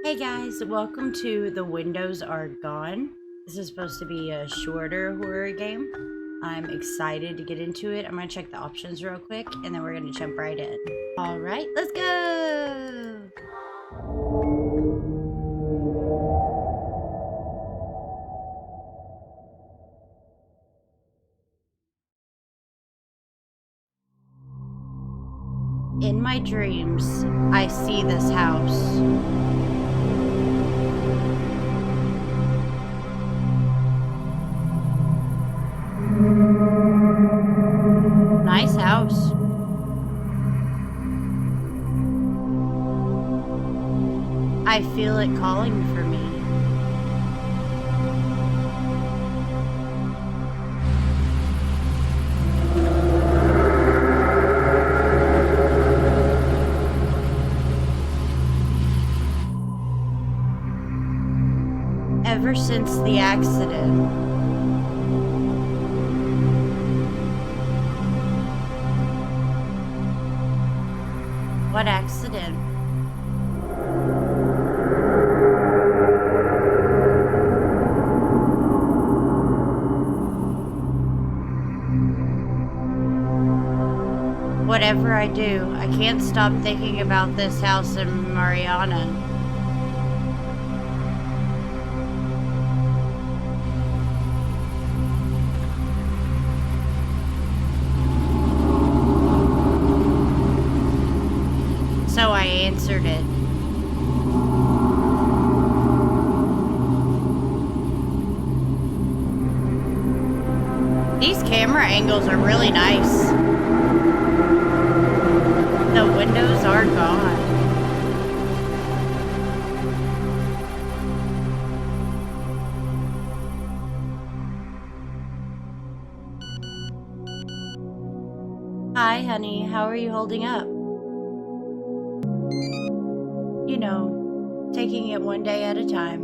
Hey guys, welcome to The Windows Are Gone. This is supposed to be a shorter horror game. I'm excited to get into it. I'm gonna check the options real quick and then we're gonna jump right in. Alright, let's go! In my dreams, I see this house. Nice house. I feel it calling for me. Ever since the accident, what accident? Whatever I do, I can't stop thinking about this house in Mariana. So I answered it. These camera angles are really nice. The windows are gone. Hi, honey. How are you holding up? You know, taking it one day at a time.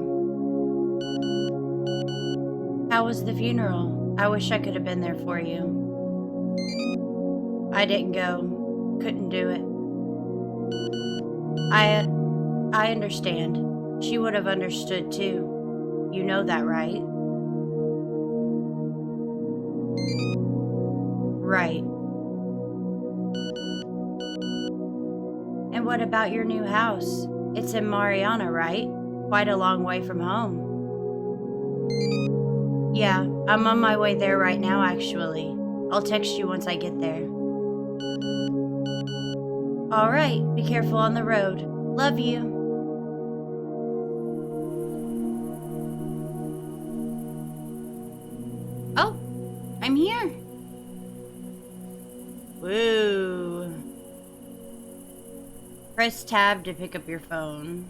How was the funeral? I wish I could have been there for you. I didn't go. Couldn't do it. I understand. She would have understood too. You know that, right? Right. And what about your new house? It's in Mariana, right? Quite a long way from home. Yeah, I'm on my way there right now, actually. I'll text you once I get there. Alright, be careful on the road. Love you. Oh, I'm here. Woo. Press tab to pick up your phone.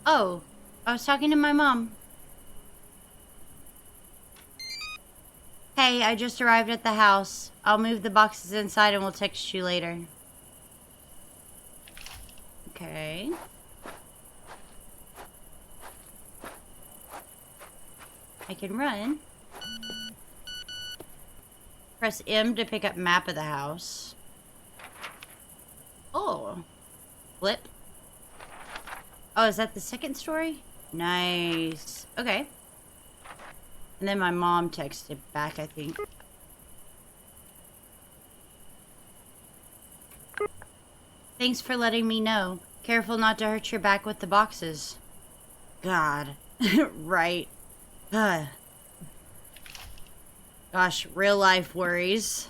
Oh, I was talking to my mom. Hey, I just arrived at the house. I'll move the boxes inside and we'll text you later. Okay. I can run. Press M to pick up map of the house. Oh. Flip. Oh, is that the second story? Nice. Okay. And then my mom texted back, I think. Thanks for letting me know. Careful not to hurt your back with the boxes. God. Right. Gosh, real life worries.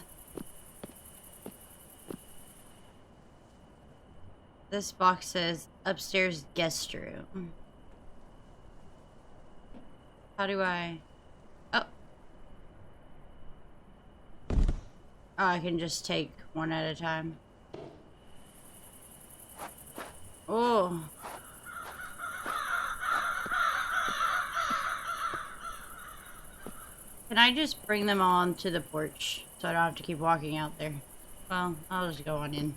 This box says upstairs guest room. How do I... Oh. Oh, I can just take one at a time. Oh. Can I just bring them on to the porch so I don't have to keep walking out there? Well, I'll just go on in.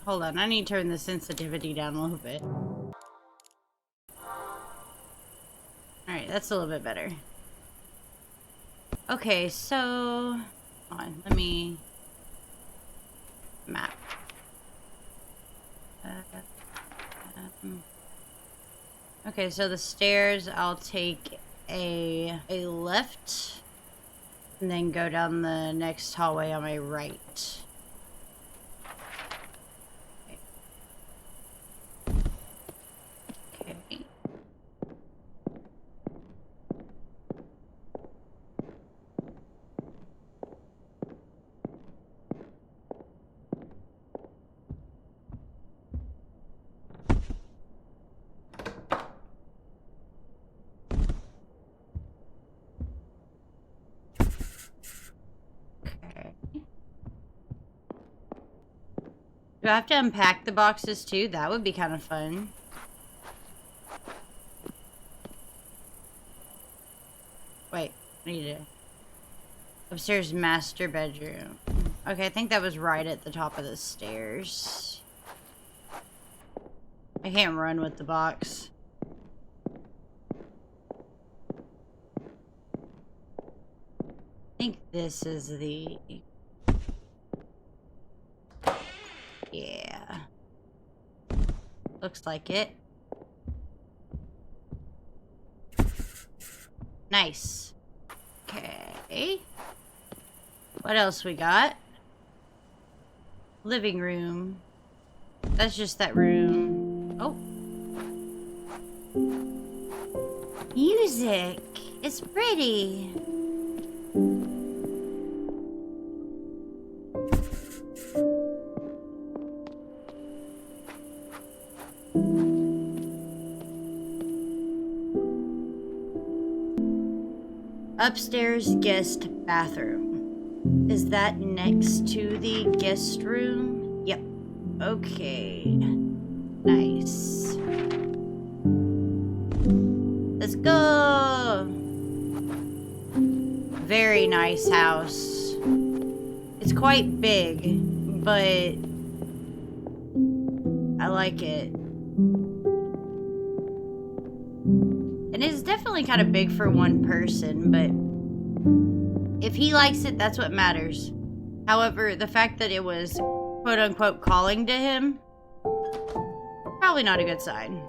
Hold on, I need to turn the sensitivity down a little bit. Alright, that's a little bit better. Okay, so... Hold on, let me... Map. Okay, so the stairs, I'll take a left and then go down the next hallway on my right. Okay. Do I have to unpack the boxes too? That would be kind of fun. Wait, I need to... Upstairs master bedroom. Okay, I think that was right at the top of the stairs. I can't run with the box. I think this is the... Yeah. Looks like it. Nice. Okay. What else we got? Living room. That's just that room. Oh. Music. It's pretty. Upstairs guest bathroom. Is that next to the guest room? Yep. Okay. Nice. Let's go. Very nice house. It's quite big, but I like it. And it's definitely kind of big for one person, but if he likes it, that's what matters. However, the fact that it was quote-unquote calling to him, probably not a good sign.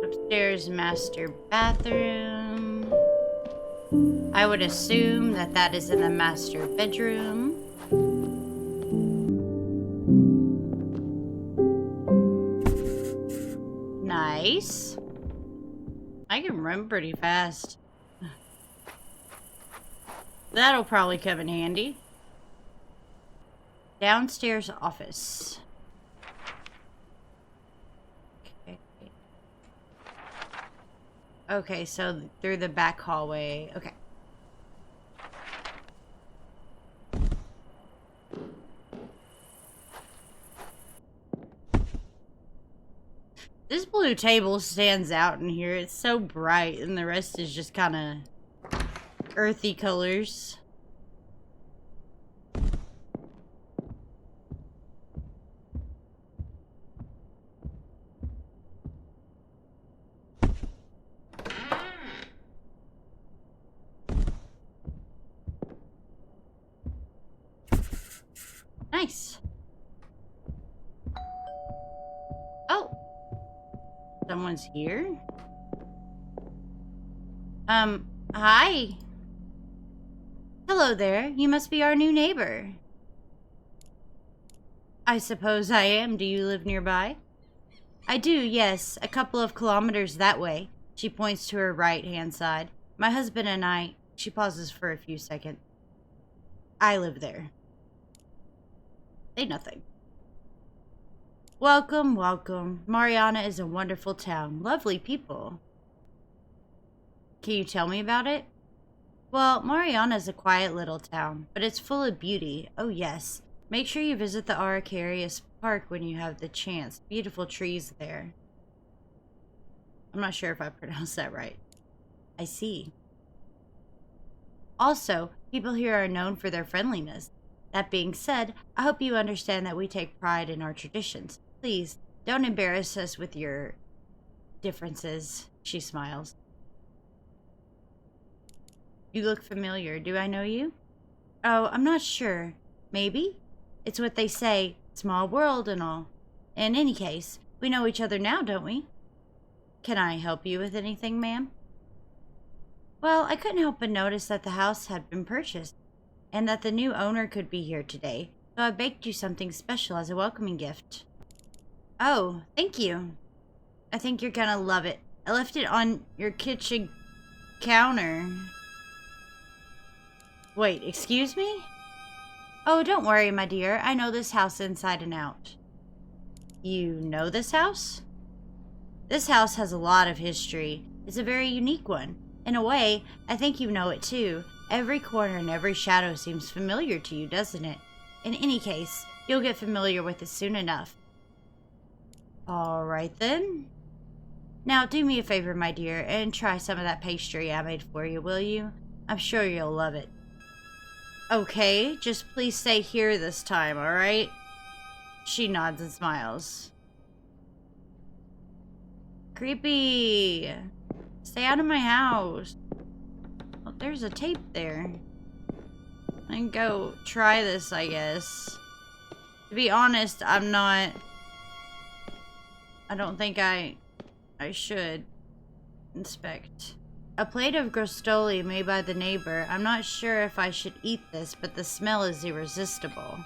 Upstairs master bathroom. I would assume that that is in the master bedroom. Nice. I can run pretty fast. That'll probably come in handy. Downstairs office. Okay. Okay, so through the back hallway. Okay. This blue table stands out in here. It's so bright, and the rest is just kind of earthy colors. Nice. Oh. Someone's here? Hi. Hello there. You must be our new neighbor. I suppose I am. Do you live nearby? I do, yes. A couple of kilometers that way. She points to her right-hand side. My husband and I... She pauses for a few seconds. I live there. Say nothing. Welcome, welcome. Mariana is a wonderful town. Lovely people. Can you tell me about it? Well, Mariana is a quiet little town, but it's full of beauty. Oh, yes. Make sure you visit the Arcarius Park when you have the chance. Beautiful trees there. I'm not sure if I pronounced that right. I see. Also, people here are known for their friendliness. That being said, I hope you understand that we take pride in our traditions. Please, don't embarrass us with your differences. She smiles. You look familiar. Do I know you? Oh, I'm not sure. Maybe? It's what they say, small world and all. In any case, we know each other now, don't we? Can I help you with anything, ma'am? Well, I couldn't help but notice that the house had been purchased, and that the new owner could be here today, so I baked you something special as a welcoming gift. Oh, thank you. I think you're gonna love it. I left it on your kitchen counter. Wait, excuse me? Oh, don't worry, my dear. I know this house inside and out. You know this house? This house has a lot of history. It's a very unique one. In a way, I think you know it too. Every corner and every shadow seems familiar to you, doesn't it? In any case, you'll get familiar with it soon enough. Alright then. Now do me a favor, my dear, and try some of that pastry I made for you, will you? I'm sure you'll love it. Okay, just please stay here this time, alright? She nods and smiles. Creepy! Stay out of my house. Oh, there's a tape there. I can go try this, I guess. To be honest, I don't think I should inspect. A plate of grostoli made by the neighbor. I'm not sure if I should eat this, but the smell is irresistible.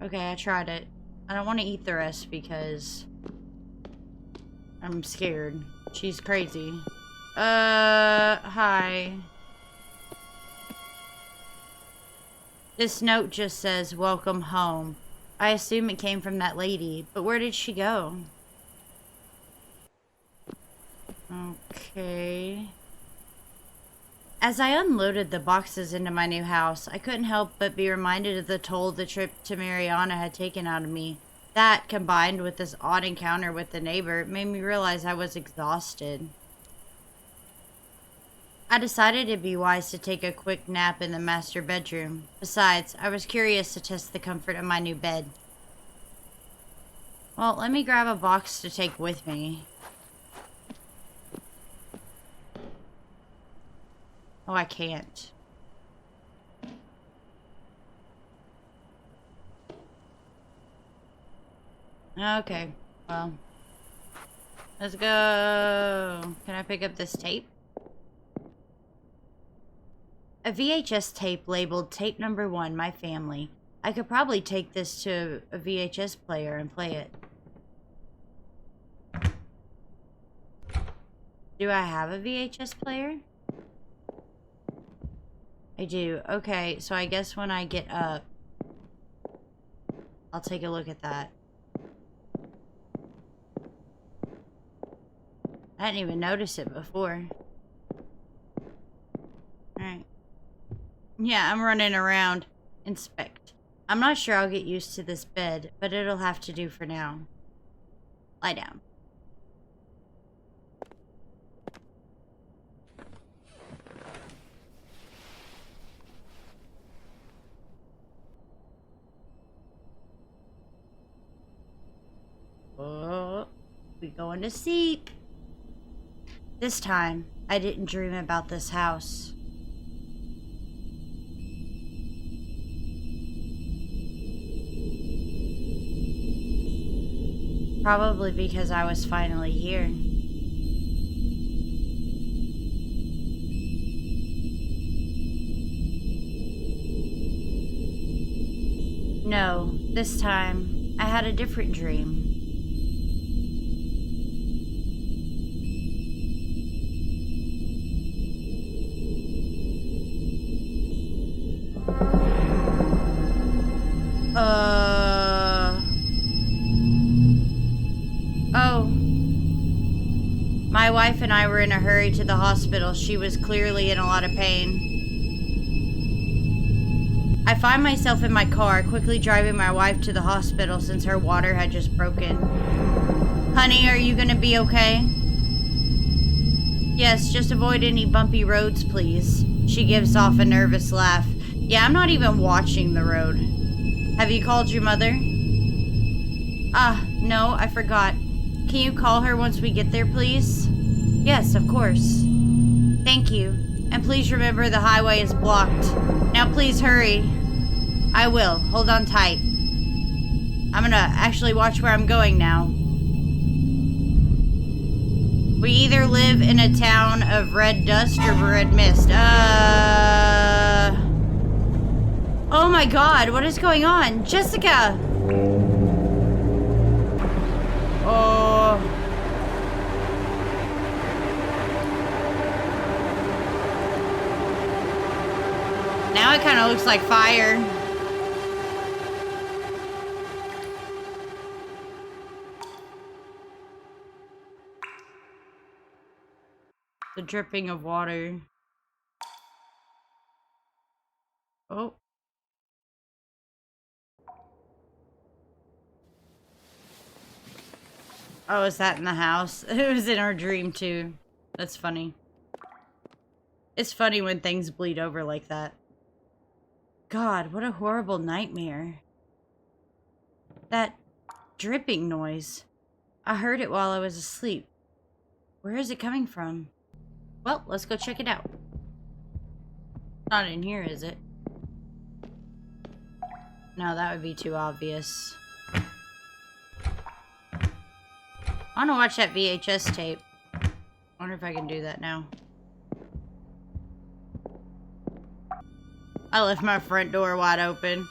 Okay, I tried it. I don't want to eat the rest because I'm scared. She's crazy. Hi. This note just says, "Welcome home." I assume it came from that lady, but where did she go? Okay. As I unloaded the boxes into my new house, I couldn't help but be reminded of the toll the trip to Mariana had taken out of me. That, combined with this odd encounter with the neighbor, made me realize I was exhausted. I decided it'd be wise to take a quick nap in the master bedroom. Besides, I was curious to test the comfort of my new bed. Well, let me grab a box to take with me. Oh, I can't. Okay, well. Let's go. Can I pick up this tape? A VHS tape labeled tape number 1, My Family. I could probably take this to a VHS player and play it. Do I have a VHS player? I do. Okay, so I guess when I get up, I'll take a look at that. I didn't even notice it before. Alright. Yeah, I'm running around. Inspect. I'm not sure I'll get used to this bed, but it'll have to do for now. Lie down. Oh, we going to sleep. This time, I didn't dream about this house. Probably because I was finally here. No, this time, I had a different dream. Oh. My wife and I were in a hurry to the hospital. She was clearly in a lot of pain. I find myself in my car, quickly driving my wife to the hospital since her water had just broken. Honey, are you gonna be okay? Yes, just avoid any bumpy roads, please. She gives off a nervous laugh. Yeah, I'm not even watching the road. Have you called your mother? Ah, no, I forgot. Can you call her once we get there, please? Yes, of course. Thank you. And please remember the highway is blocked. Now please hurry. I will. Hold on tight. I'm gonna actually watch where I'm going now. We either live in a town of red dust or red mist. Oh my god, what is going on? Jessica! Oh. Now it kind of looks like fire. The dripping of water. Oh. Oh, is that in the house? It was in our dream too. That's funny. It's funny when things bleed over like that. God, what a horrible nightmare. That dripping noise. I heard it while I was asleep. Where is it coming from? Well, let's go check it out. Not in here, is it? No, that would be too obvious. I want to watch that VHS tape. Wonder if I can do that now. I left my front door wide open.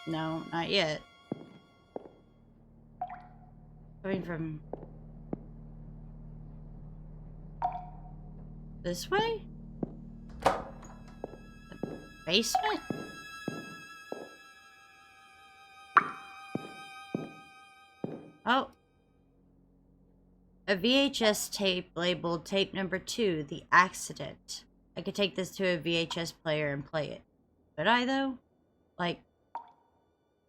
No, not yet. Coming from this way? The basement? Oh. A VHS tape labeled tape number 2, The Accident. I could take this to a VHS player and play it. Could I, though? Like,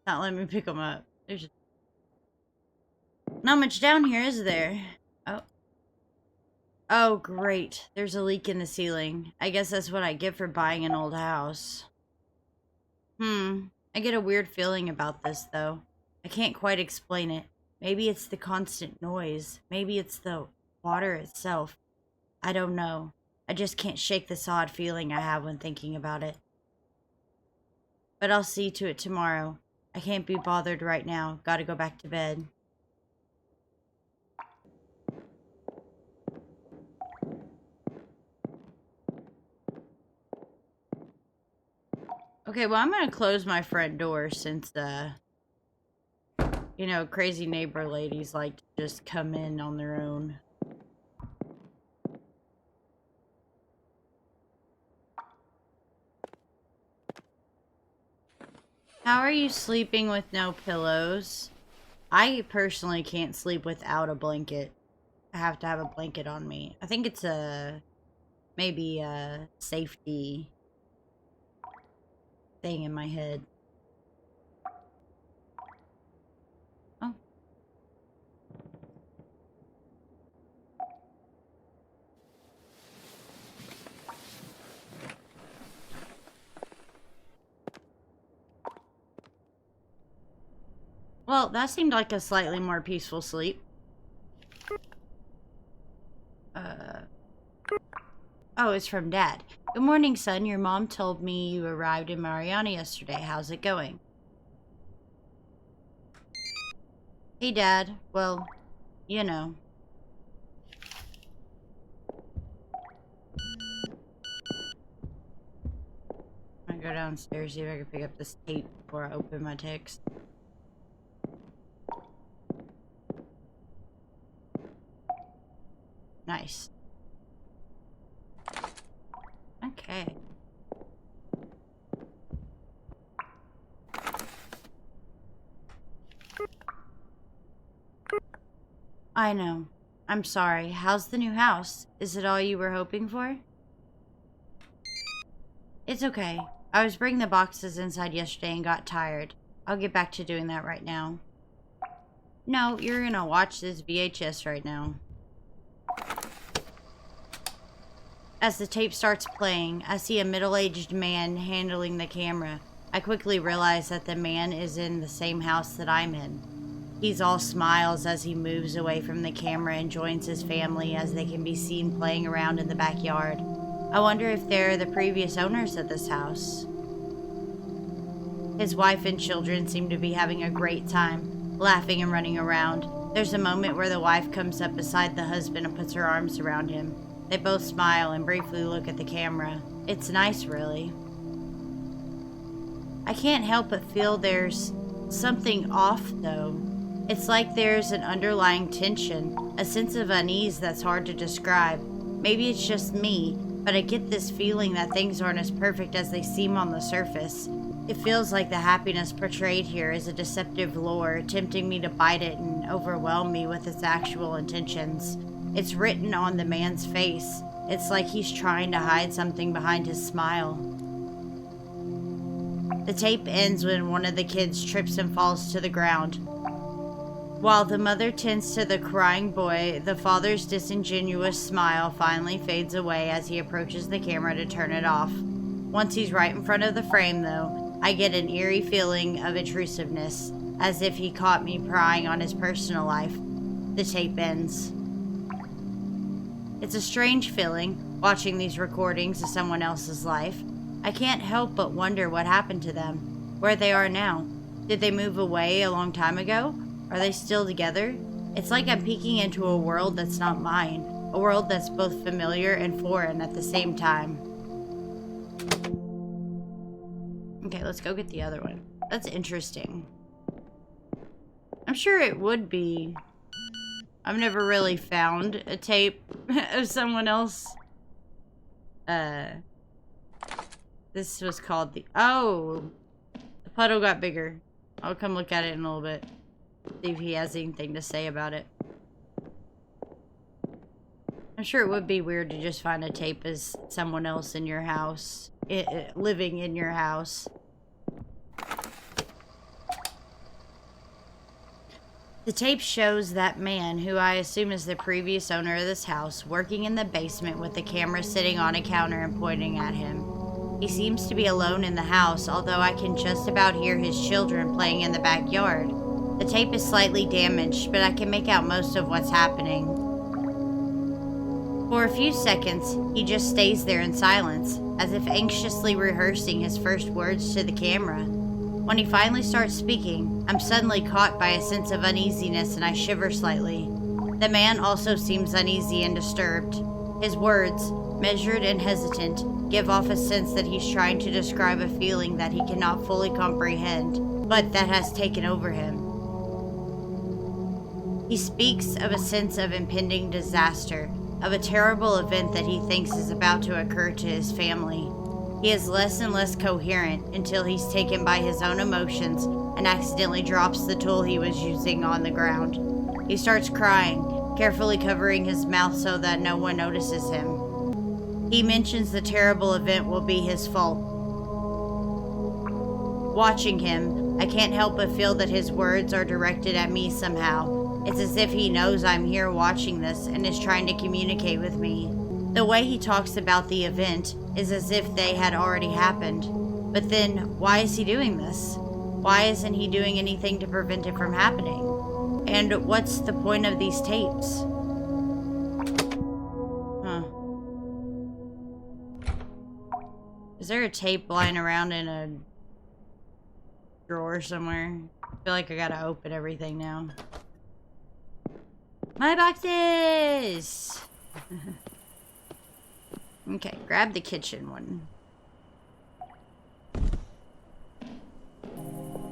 not letting me pick them up. There's just not much down here, is there? Oh. Oh, great. There's a leak in the ceiling. I guess that's what I get for buying an old house. I get a weird feeling about this, though. I can't quite explain it. Maybe it's the constant noise. Maybe it's the water itself. I don't know. I just can't shake this odd feeling I have when thinking about it. But I'll see to it tomorrow. I can't be bothered right now. Gotta go back to bed. Okay, well, I'm gonna close my front door since, you know, crazy neighbor ladies like to just come in on their own. How are you sleeping with no pillows? I personally can't sleep without a blanket. I have to have a blanket on me. I think it's maybe a safety thing in my head. Oh. Well, that seemed like a slightly more peaceful sleep. Oh, it's from Dad. Good morning, son. Your mom told me you arrived in Mariana yesterday. How's it going? Hey, Dad. Well, you know. I'm gonna go downstairs, see if I can pick up this tape before I open my text. Nice. Okay. I know. I'm sorry. How's the new house? Is it all you were hoping for? It's okay. I was bringing the boxes inside yesterday and got tired. I'll get back to doing that right now. No, you're gonna watch this VHS right now. As the tape starts playing, I see a middle-aged man handling the camera. I quickly realize that the man is in the same house that I'm in. He's all smiles as he moves away from the camera and joins his family as they can be seen playing around in the backyard. I wonder if they're the previous owners of this house. His wife and children seem to be having a great time, laughing and running around. There's a moment where the wife comes up beside the husband and puts her arms around him. They both smile and briefly look at the camera. It's nice, really. I can't help but feel there's something off, though. It's like there's an underlying tension, a sense of unease that's hard to describe. Maybe it's just me, but I get this feeling that things aren't as perfect as they seem on the surface. It feels like the happiness portrayed here is a deceptive lure, tempting me to bite it and overwhelm me with its actual intentions. It's written on the man's face. It's like he's trying to hide something behind his smile. The tape ends when one of the kids trips and falls to the ground. While the mother tends to the crying boy, the father's disingenuous smile finally fades away as he approaches the camera to turn it off. Once he's right in front of the frame, though, I get an eerie feeling of intrusiveness, as if he caught me prying on his personal life. The tape ends. It's a strange feeling, watching these recordings of someone else's life. I can't help but wonder what happened to them, where they are now. Did they move away a long time ago? Are they still together? It's like I'm peeking into a world that's not mine, a world that's both familiar and foreign at the same time. Okay, let's go get the other one. That's interesting. I'm sure it would be. I've never really found a tape of someone else. This was called the... Oh! The puddle got bigger. I'll come look at it in a little bit. See if he has anything to say about it. I'm sure it would be weird to just find a tape as someone else in your house. Living in your house. The tape shows that man, who I assume is the previous owner of this house, working in the basement with the camera sitting on a counter and pointing at him. He seems to be alone in the house, although I can just about hear his children playing in the backyard. The tape is slightly damaged, but I can make out most of what's happening. For a few seconds, he just stays there in silence, as if anxiously rehearsing his first words to the camera. When he finally starts speaking, I'm suddenly caught by a sense of uneasiness and I shiver slightly. The man also seems uneasy and disturbed. His words, measured and hesitant, give off a sense that he's trying to describe a feeling that he cannot fully comprehend, but that has taken over him. He speaks of a sense of impending disaster, of a terrible event that he thinks is about to occur to his family. He is less and less coherent until he's taken by his own emotions and accidentally drops the tool he was using on the ground. He starts crying, carefully covering his mouth so that no one notices him. He mentions the terrible event will be his fault. Watching him, I can't help but feel that his words are directed at me somehow. It's as if he knows I'm here watching this and is trying to communicate with me. The way he talks about the event is as if they had already happened. But then, why is he doing this? Why isn't he doing anything to prevent it from happening? And what's the point of these tapes? Huh. Is there a tape lying around in a drawer somewhere? I feel like I gotta open everything now. My boxes! Okay, grab the kitchen one.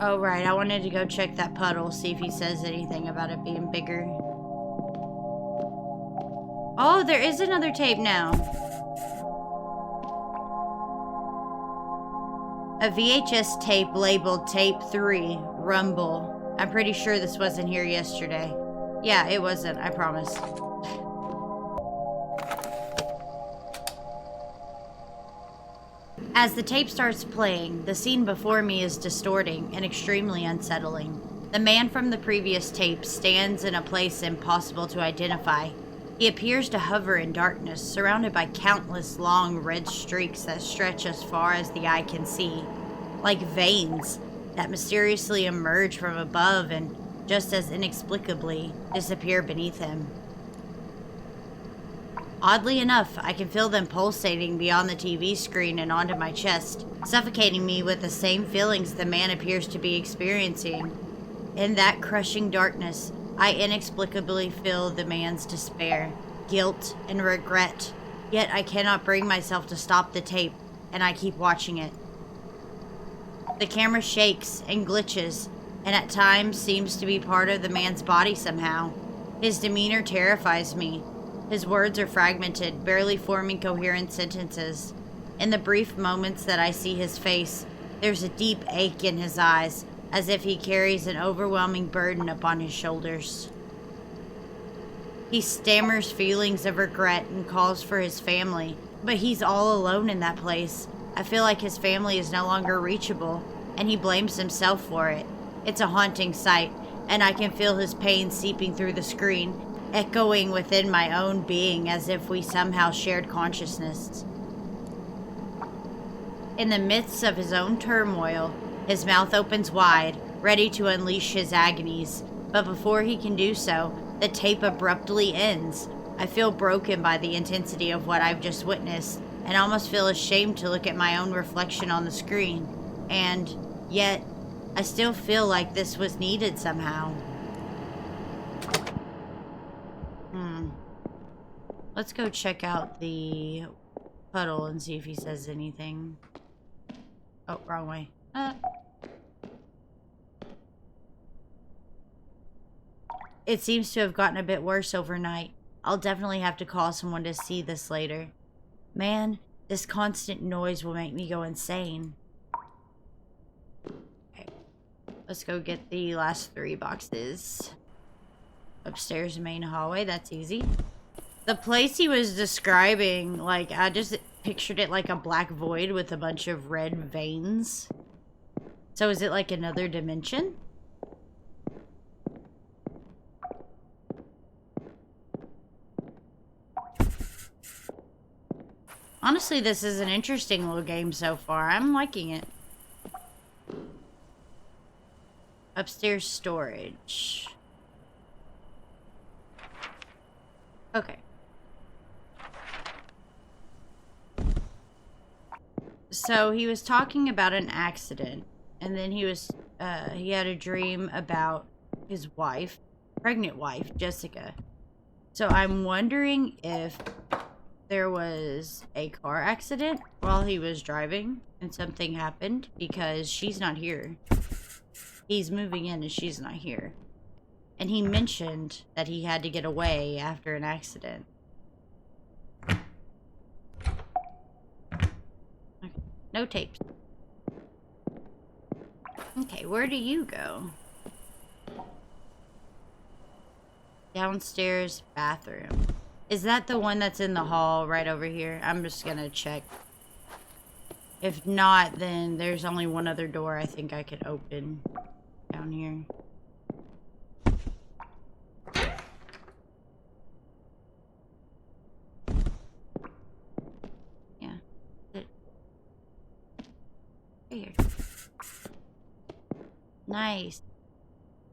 Oh, right, I wanted to go check that puddle, see if he says anything about it being bigger. Oh, there is another tape now. A VHS tape labeled Tape 3, Rumble. I'm pretty sure this wasn't here yesterday. Yeah, it wasn't, I promise. As the tape starts playing, the scene before me is distorting and extremely unsettling. The man from the previous tape stands in a place impossible to identify. He appears to hover in darkness, surrounded by countless long red streaks that stretch as far as the eye can see, like veins that mysteriously emerge from above and just as inexplicably disappear beneath him. Oddly enough, I can feel them pulsating beyond the TV screen and onto my chest, suffocating me with the same feelings the man appears to be experiencing. In that crushing darkness, I inexplicably feel the man's despair, guilt, and regret, yet I cannot bring myself to stop the tape, and I keep watching it. The camera shakes and glitches, and at times seems to be part of the man's body somehow. His demeanor terrifies me. His words are fragmented, barely forming coherent sentences. In the brief moments that I see his face, there's a deep ache in his eyes, as if he carries an overwhelming burden upon his shoulders. He stammers feelings of regret and calls for his family, but he's all alone in that place. I feel like his family is no longer reachable, and he blames himself for it. It's a haunting sight, and I can feel his pain seeping through the screen, echoing within my own being as if we somehow shared consciousness. In the midst of his own turmoil, his mouth opens wide, ready to unleash his agonies, but before he can do so, the tape abruptly ends. I feel broken by the intensity of what I've just witnessed, and almost feel ashamed to look at my own reflection on the screen. And yet, I still feel like this was needed somehow. Let's go check out the puddle and see if he says anything. Oh, wrong way. It seems to have gotten a bit worse overnight. I'll definitely have to call someone to see this later. Man, this constant noise will make me go insane. Okay. Let's go get the last 3 boxes. Upstairs, main hallway. That's easy. The place he was describing, like, I just pictured it like a black void with a bunch of red veins. So is it like another dimension? Honestly, this is an interesting little game so far. I'm liking it. Upstairs storage. Okay. So he was talking about an accident, and then he had a dream about his wife, pregnant wife, Jessica. So I'm wondering if there was a car accident while he was driving and something happened, because she's not here. He's moving in and she's not here. And he mentioned that he had to get away after an accident. Okay. No tapes. Okay, where do you go? Downstairs bathroom. Is that the one that's in the hall right over here? I'm just gonna check. If not, then there's only one other door I think I could open down here. Yeah. Right here. Nice.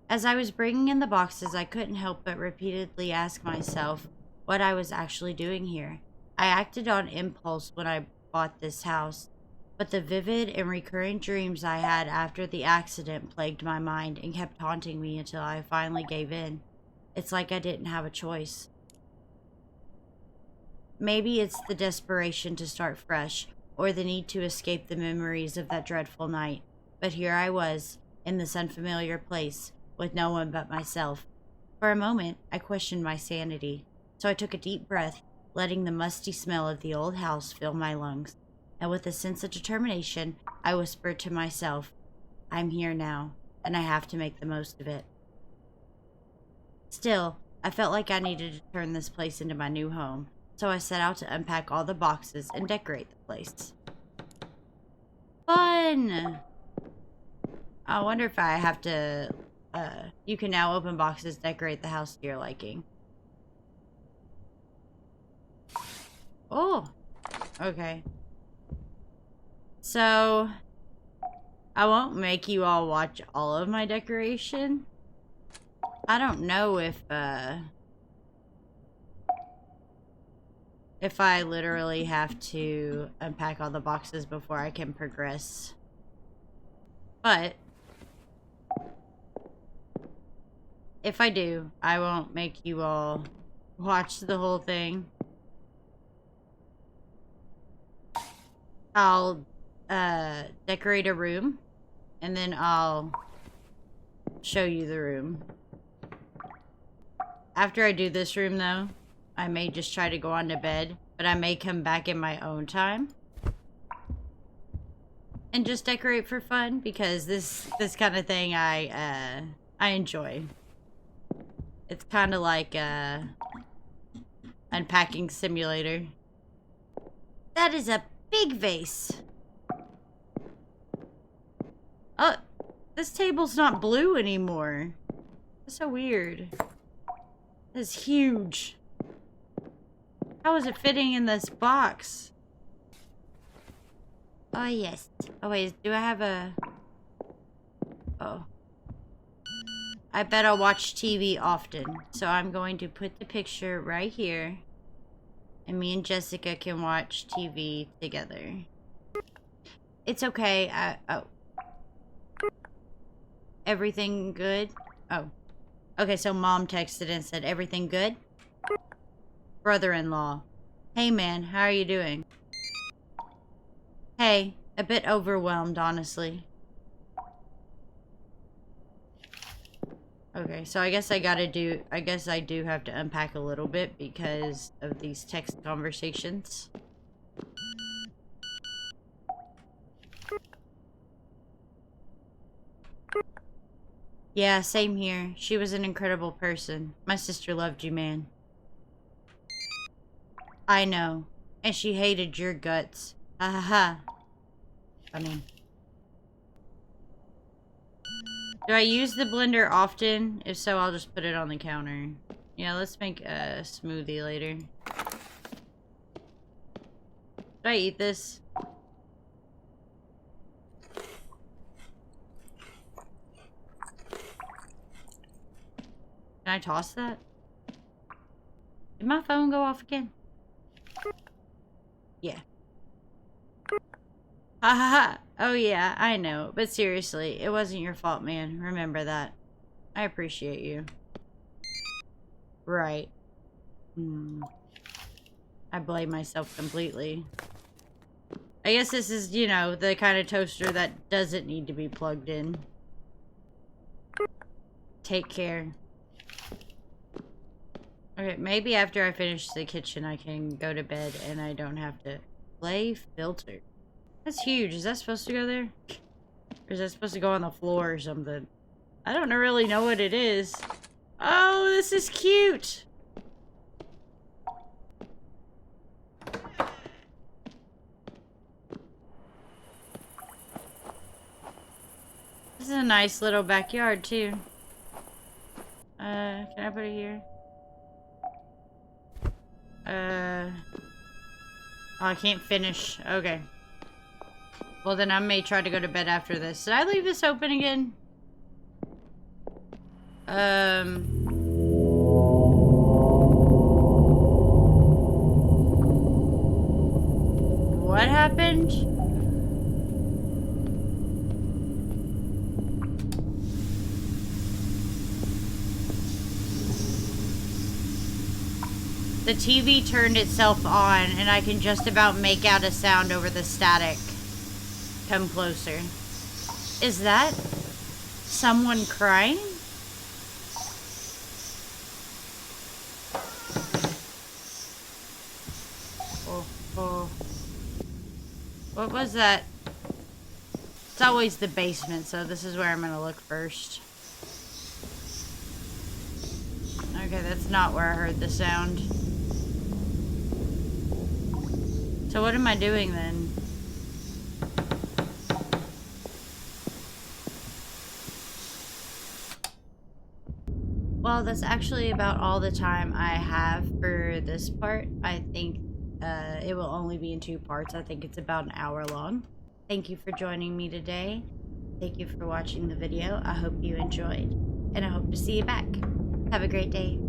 As I was bringing in the boxes, I couldn't help but repeatedly ask myself what I was actually doing here. I acted on impulse when I bought this house, but the vivid and recurring dreams I had after the accident plagued my mind and kept haunting me until I finally gave in. It's like I didn't have a choice. Maybe it's the desperation to start fresh, or the need to escape the memories of that dreadful night, but here I was, in this unfamiliar place, with no one but myself. For a moment, I questioned my sanity, so I took a deep breath, letting the musty smell of the old house fill my lungs, and with a sense of determination, I whispered to myself, I'm here now, and I have to make the most of it. Still, I felt like I needed to turn this place into my new home, so I set out to unpack all the boxes and decorate the place. Fun! I wonder if I have to you can now open boxes, decorate the house to your liking. Oh, okay. So, I won't make you all watch all of my decoration. I don't know if I literally have to unpack all the boxes before I can progress. But if I do, I won't make you all watch the whole thing. I'll decorate a room, and then I'll show you the room. After I do this room, though, I may just try to go on to bed, but I may come back in my own time and just decorate for fun, because this kind of thing I enjoy. It's kind of like unpacking simulator. That is a big vase. Oh, this table's not blue anymore. That's so weird. It's huge. How is it fitting in this box? Oh, yes. Oh, wait. Do I have a... Oh. I bet I'll watch TV often. So I'm going to put the picture right here. And me and Jessica can watch TV together. It's okay. Oh. Everything good? Oh. Okay, so Mom texted and said, everything good? Brother-in-law. Hey, man. How are you doing? Hey. A bit overwhelmed, honestly. Okay, so I guess I do have to unpack a little bit because of these text conversations. Yeah, same here. She was an incredible person. My sister loved you, man. I know. And she hated your guts. Ha ha ha. Funny. Do I use the blender often? If so, I'll just put it on the counter. Yeah, let's make a smoothie later. Should I eat this? Can I toss that? Did my phone go off again? Yeah. Ha ha ha. Oh yeah, I know. But seriously, it wasn't your fault, man. Remember that. I appreciate you. Right. I blame myself completely. I guess this is, you know, the kind of toaster that doesn't need to be plugged in. Take care. Okay, maybe after I finish the kitchen I can go to bed and I don't have to play filter. That's huge. Is that supposed to go there? Or is that supposed to go on the floor or something? I don't really know what it is. Oh, this is cute! This is a nice little backyard, too. Can I put it here? Oh, I can't finish. Okay. Well, then I may try to go to bed after this. Did I leave this open again? What happened? The TV turned itself on, and I can just about make out a sound over the static. Come closer. Is that someone crying? Oh. What was that? It's always the basement, so this is where I'm gonna look first. Okay, that's not where I heard the sound. So what am I doing then? Well, that's actually about all the time I have for this part. I think it will only be in 2 parts. I think it's about an hour long. Thank you for joining me today. Thank you for watching the video. I hope you enjoyed, and I hope to see you back. Have a great day.